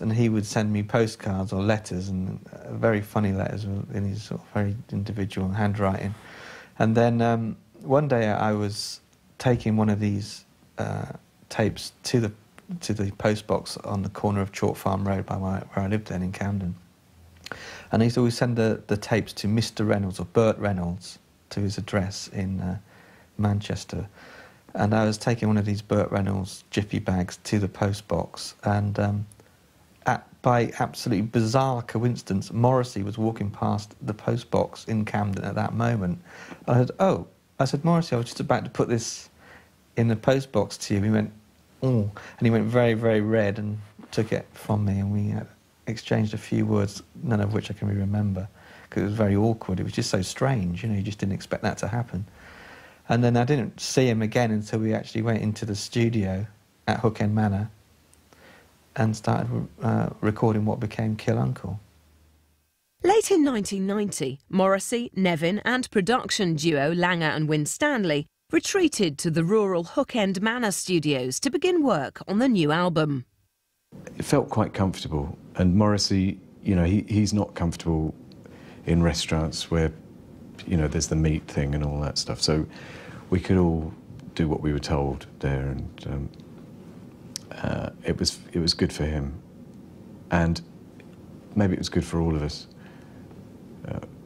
And he would send me postcards or letters, and very funny letters in his sort of very individual handwriting. And then one day I was taking one of these tapes to the post box on the corner of Chalk Farm Road by where I lived then in Camden. And I used to always send the tapes to Mr. Reynolds, or Bert Reynolds, to his address in Manchester. And I was taking one of these Bert Reynolds jiffy bags to the post box, and by absolutely bizarre coincidence, Morrissey was walking past the post box in Camden at that moment. I said, Morrissey, I was just about to put this in the post box to you. He went, oh, and he went very, very red and took it from me, and we exchanged a few words, none of which I can really remember, because it was very awkward. It was just so strange, you know, you just didn't expect that to happen. And then I didn't see him again until we actually went into the studio at Hook End Manor and started recording what became Kill Uncle. Late in 1990, Morrissey, Nevin and production duo Langer and Winstanley retreated to the rural Hook End Manor studios to begin work on the new album. It felt quite comfortable, and Morrissey, you know, he's not comfortable in restaurants where, you know, there's the meat thing and all that stuff, so we could all do what we were told there, and it was good for him, and maybe it was good for all of us.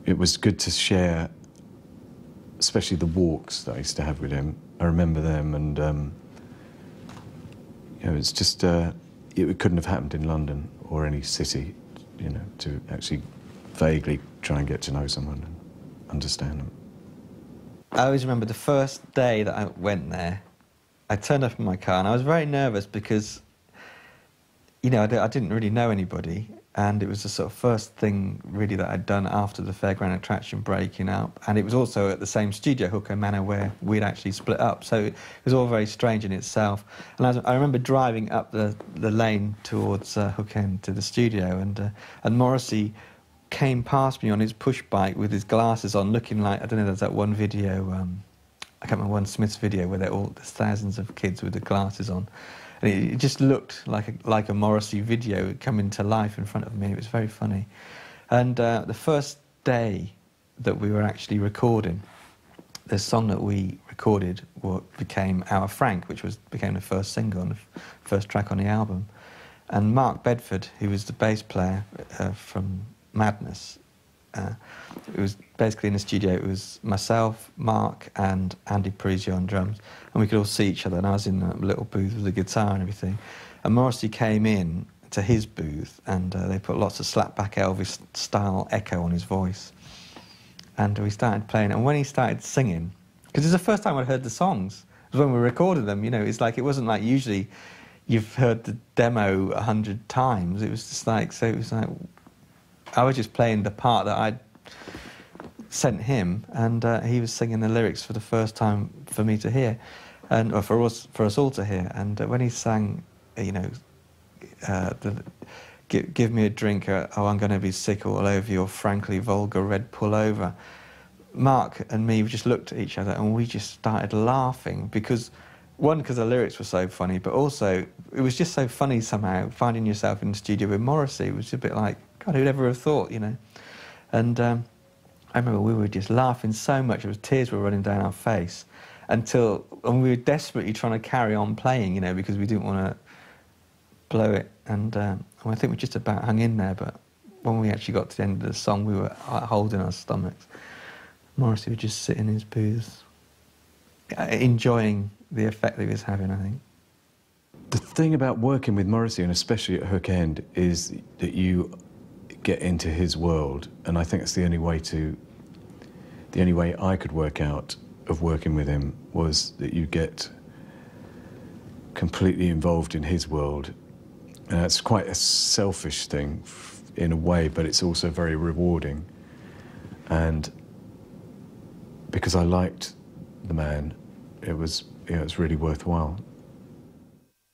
It was good to share, especially the walks that I used to have with him. I remember them, and you know, it's just it couldn't have happened in London or any city, you know, to actually vaguely try and get to know someone and understand them. I always remember the first day that I went there. I turned up in my car and I was very nervous because, you know, I didn't really know anybody, and it was the sort of first thing really that I'd done after the Fairground attraction breaking up, and it was also at the same studio, Hook End Manor, where we'd actually split up, so it was all very strange in itself. And I remember driving up the lane towards Hook End to the studio, and Morrissey came past me on his push bike with his glasses on, looking like, I don't know, there's that one video, I can't remember, one Smith's video where there's thousands of kids with the glasses on. And it just looked like a Morrissey video coming to life in front of me. It was very funny. And the first day that we were actually recording, the song that we recorded became Our Frank, which became the first single and the first track on the album. And Mark Bedford, who was the bass player from Madness, it was basically in the studio. It was myself, Mark and Andy Parisi on drums, and we could all see each other, and I was in a little booth with a guitar and everything. And Morrissey came in to his booth, and they put lots of slapback Elvis style echo on his voice, and we started playing. And when he started singing, because it was the first time I'd heard the songs, it was when we recorded them, you know, it's like, it wasn't like usually you've heard the demo 100 times. It was just like, so it was like I was just playing the part that I'd sent him, and he was singing the lyrics for the first time for me to hear, or for us all to hear. And when he sang, you know, give me a drink, oh, I'm going to be sick all over your frankly vulgar red pullover, Mark and me just looked at each other and we just started laughing, because the lyrics were so funny, but also it was just so funny somehow, finding yourself in the studio with Morrissey. It was a bit like, God, who'd ever have thought, you know? And I remember we were just laughing so much, tears were running down our face, and we were desperately trying to carry on playing, you know, because we didn't want to blow it. And I think we just about hung in there, but when we actually got to the end of the song, we were holding our stomachs. Morrissey would just sit in his booth, enjoying the effect that he was having, I think. The thing about working with Morrissey, and especially at Hook End, is that you get into his world, and I think it's the only way I could work out of working with him was that you get completely involved in his world. And it's quite a selfish thing in a way, but it's also very rewarding. And because I liked the man, it was really worthwhile.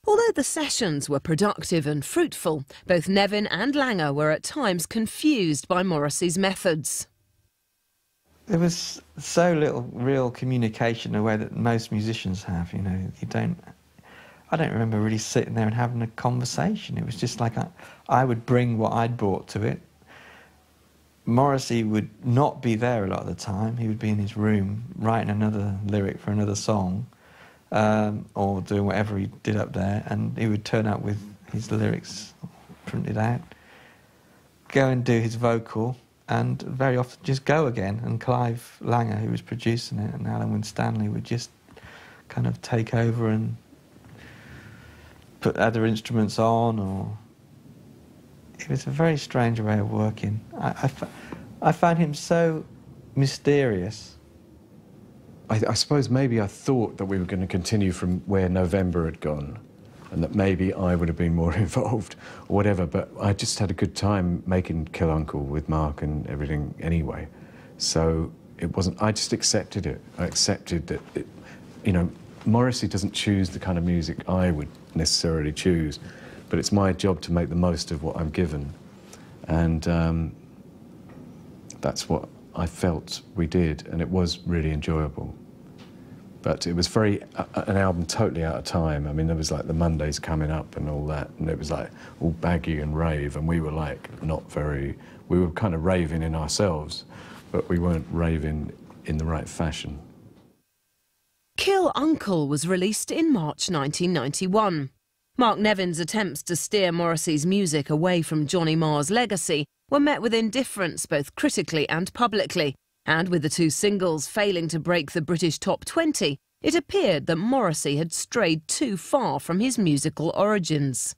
Although the sessions were productive and fruitful, both Nevin and Langer were at times confused by Morrissey's methods. There was so little real communication, the way that most musicians have, you know. I don't remember really sitting there and having a conversation. It was just like I would bring what I'd brought to it. Morrissey would not be there a lot of the time. He would be in his room writing another lyric for another song, or doing whatever he did up there, and he would turn up with his lyrics printed out, go and do his vocal, and very often just go again. And Clive Langer, who was producing it, and Alan Winstanley would just kind of take over and put other instruments on, or... It was a very strange way of working. I found him so mysterious. I suppose maybe I thought that we were going to continue from where November had gone, and that maybe I would have been more involved, or whatever, but I just had a good time making Kill Uncle with Mark and everything anyway. So it wasn't... I just accepted it. I accepted that, you know, Morrissey doesn't choose the kind of music I would necessarily choose, but it's my job to make the most of what I'm given. And that's what I felt we did, and it was really enjoyable. But it was an album totally out of time. I mean, there was like the Mondays coming up and all that, and it was like all baggy and rave, and we were like we were kind of raving in ourselves, but we weren't raving in the right fashion. Kill Uncle was released in March 1991. Mark Nevin's attempts to steer Morrissey's music away from Johnny Marr's legacy were met with indifference both critically and publicly, and with the two singles failing to break the British top 20, it appeared that Morrissey had strayed too far from his musical origins.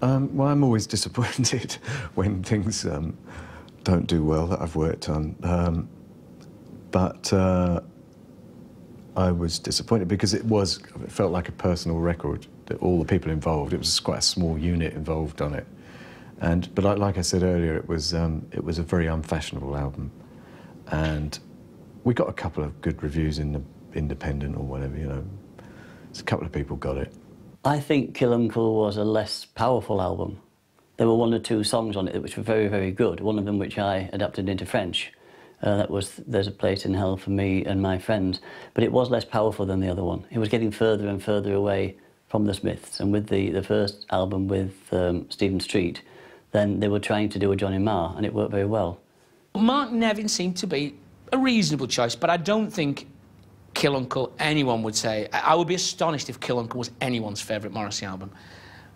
Well, I'm always disappointed when things don't do well that I've worked on, but I was disappointed because it felt like a personal record. All the people involved, it was quite a small unit involved on it, but like I said earlier, it was a very unfashionable album, and we got a couple of good reviews in the Independent or whatever, you know. So a couple of people got it. I think Kill Uncle was a less powerful album. There were one or two songs on it which were very, very good. One of them which I adapted into French. That was There's a Place in Hell for Me and My Friends, but it was less powerful than the other one. It was getting further and further away from the Smiths, and with the first album with Stephen Street, then they were trying to do a Johnny Marr, and it worked very well. Mark Nevin seemed to be a reasonable choice, but I don't think Kill Uncle, anyone would say... I would be astonished if Kill Uncle was anyone's favourite Morrissey album.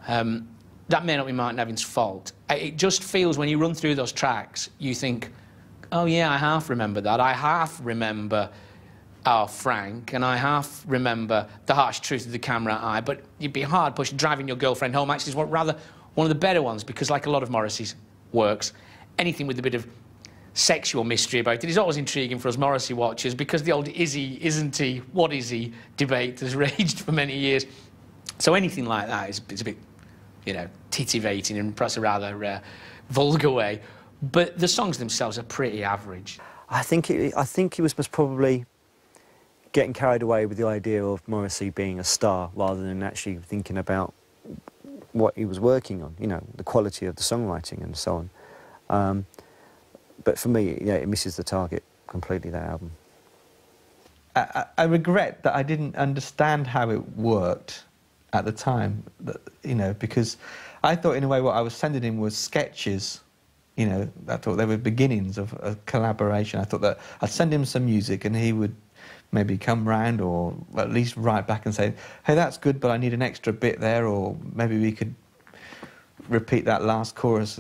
That may not be Mark Nevin's fault. It just feels, when you run through those tracks, you think, oh yeah, I half remember that. I half remember Frank, and I half remember The Harsh Truth of the Camera Eye, but you'd be hard-pushed. Driving Your Girlfriend Home actually is rather one of the better ones, because like a lot of Morrissey's works, anything with a bit of sexual mystery about it is always intriguing for us Morrissey watchers, because the old is he, isn't he, what is he debate has raged for many years. So anything like that is a bit, you know, titivating in perhaps a rather vulgar way. But the songs themselves are pretty average. I think he was most probably getting carried away with the idea of Morrissey being a star rather than actually thinking about what he was working on, you know, the quality of the songwriting and so on. But for me, yeah, it misses the target completely, that album. I regret that I didn't understand how it worked at the time, you know, because I thought in a way what I was sending him was sketches. You know, I thought they were beginnings of a collaboration. I thought that I'd send him some music and he would maybe come round or at least write back and say, hey, that's good, but I need an extra bit there, or maybe we could repeat that last chorus